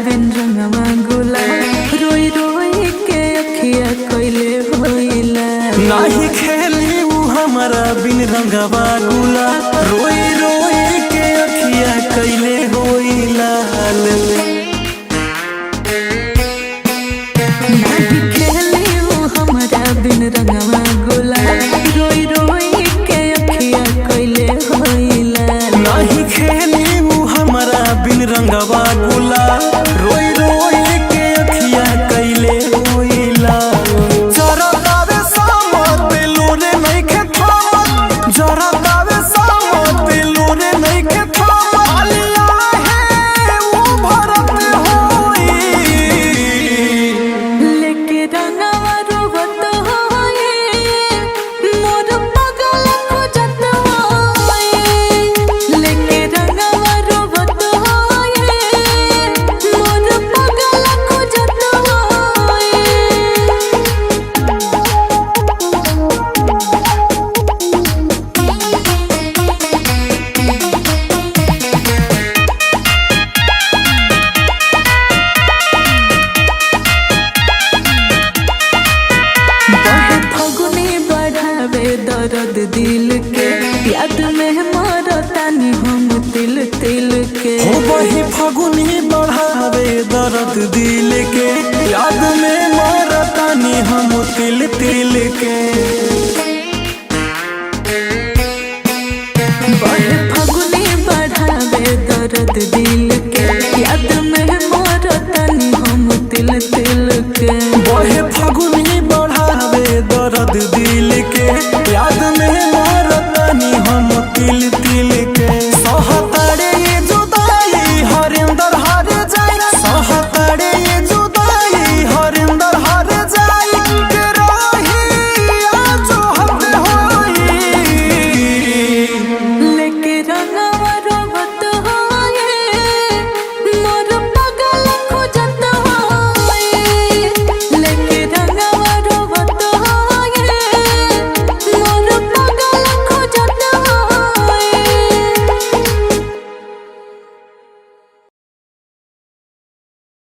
बिन रंगवा गुलाल रोई रोई के अखिया कोइले होइला नाही खेली उ हमारा बिन रंगवा गुलाल रोई रोई के अखिया कइले होइला नाही खेली उ हमारा बिन रंगवा गुलाल रोई रोई के अखिया कोइले होइला नाही खेली उ हमारा बिन रंगवा गुलाल रोई रोई के अखिया कइले होइला जरा दावे सामत लोरे नहीं के थामत जरा दावे सामत लोरे नहीं के थामत आलिया है वो भरत होई लेके रंगवा रोवत होए मोर पगल खोजत होए लेके रंगवा रोवत होए मोर पगल खोजत होए बहे फगुनी बढ़ावे दर्द दिल के याद में मरतानी हम तिल तिल के हो बही फगुनी बढ़ावे दर्द दिल के याद में मरतानी हम तिल तिल के बहे फगुनी बढ़ावे दर्द दिल के याद में मरतानी हम तिल तिल के बहे फगुनी बढ़ावे दर्द दिल